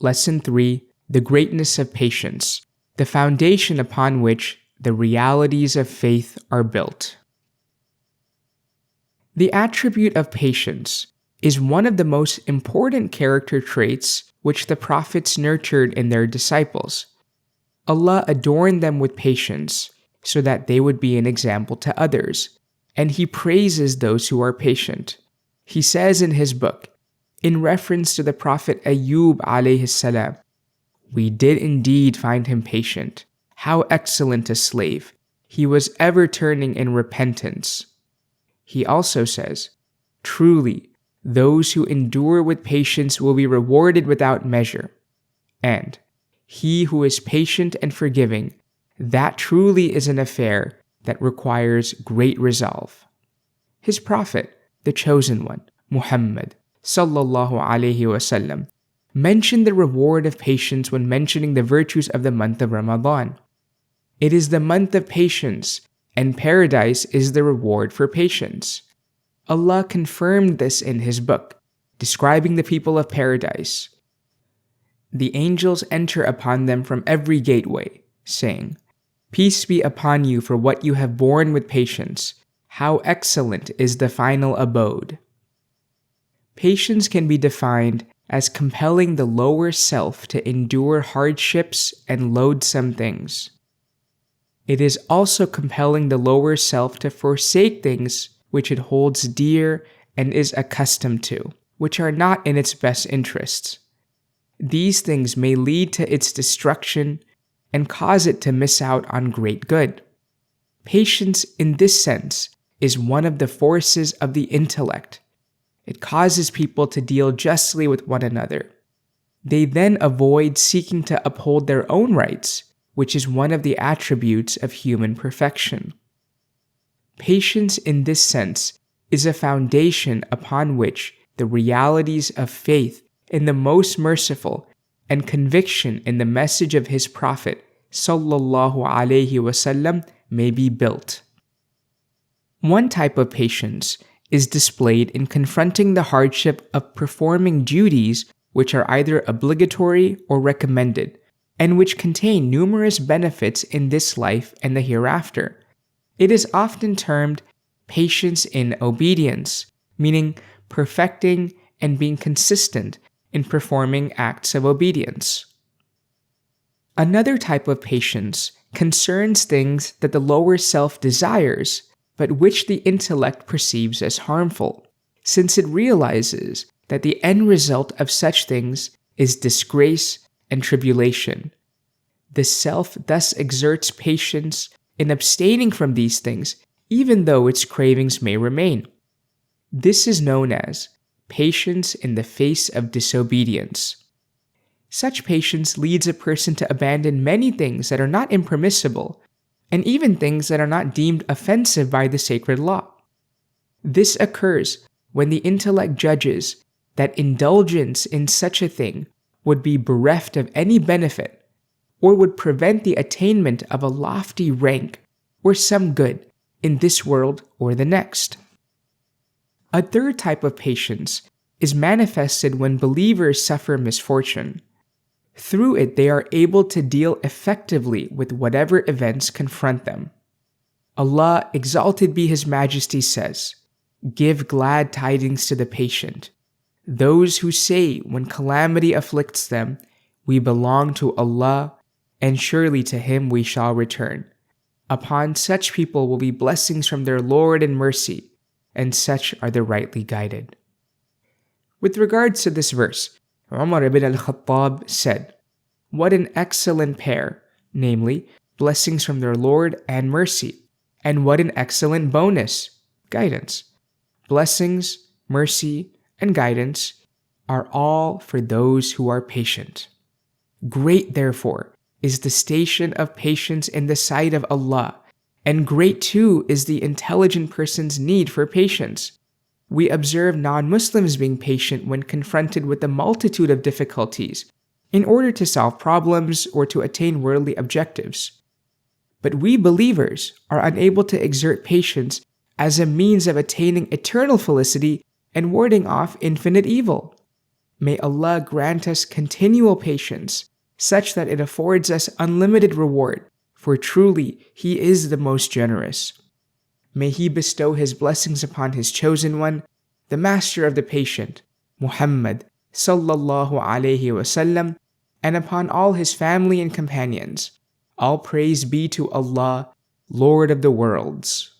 Lesson 3: The Greatness of Patience, the foundation upon which the realities of faith are built. The attribute of patience is one of the most important character traits which the prophets nurtured in their disciples. Allah adorned them with patience so that they would be an example to others, and He praises those who are patient. He says in His book, in reference to the Prophet Ayyub alayhi salam, "We did indeed find him patient. How excellent a slave! He was ever turning in repentance." He also says, "Truly, those who endure with patience will be rewarded without measure." And, "He who is patient and forgiving, that truly is an affair that requires great resolve." His Prophet, the Chosen One, Muhammad sallallahu alaihi wasallam, mentioned the reward of patience when mentioning the virtues of the month of Ramadan. It is the month of patience, and paradise is the reward for patience. Allah confirmed this in His book, describing the people of paradise. "The angels enter upon them from every gateway, saying, 'Peace be upon you for what you have borne with patience. How excellent is the final abode.'" Patience can be defined as compelling the lower self to endure hardships and loathsome things. It is also compelling the lower self to forsake things which it holds dear and is accustomed to, which are not in its best interests. These things may lead to its destruction and cause it to miss out on great good. Patience, in this sense, is one of the forces of the intellect. It causes people to deal justly with one another. They then avoid seeking to uphold their own rights, which is one of the attributes of human perfection. Patience, in this sense, is a foundation upon which the realities of faith in the Most Merciful and conviction in the message of His Prophet sallallahu alaihi wasallam may be built. One type of patience is displayed in confronting the hardship of performing duties which are either obligatory or recommended, and which contain numerous benefits in this life and the hereafter. It is often termed patience in obedience, meaning perfecting and being consistent in performing acts of obedience. Another type of patience concerns things that the lower self desires, but which the intellect perceives as harmful, since it realizes that the end result of such things is disgrace and tribulation. The self thus exerts patience in abstaining from these things, even though its cravings may remain. This is known as patience in the face of disobedience. Such patience leads a person to abandon many things that are not impermissible, and even things that are not deemed offensive by the sacred law. This occurs when the intellect judges that indulgence in such a thing would be bereft of any benefit, or would prevent the attainment of a lofty rank or some good in this world or the next. A third type of patience is manifested when believers suffer misfortune. Through it, they are able to deal effectively with whatever events confront them. Allah, exalted be His Majesty, says, "Give glad tidings to the patient, those who say when calamity afflicts them, 'We belong to Allah, and surely to Him we shall return.' Upon such people will be blessings from their Lord and mercy, and such are the rightly guided." With regards to this verse, Umar ibn al-Khattab said, "What an excellent pair, namely, blessings from their Lord and mercy, and what an excellent bonus, guidance. Blessings, mercy, and guidance are all for those who are patient. Great, therefore, is the station of patience in the sight of Allah, and great too is the intelligent person's need for patience. We observe non-Muslims being patient when confronted with a multitude of difficulties in order to solve problems or to attain worldly objectives. But we believers are unable to exert patience as a means of attaining eternal felicity and warding off infinite evil. May Allah grant us continual patience, such that it affords us unlimited reward, for truly He is the most generous. May He bestow His blessings upon His chosen one, the master of the patient, Muhammad sallallahu alaihi wasallam, and upon all His family and companions. All praise be to Allah, Lord of the worlds.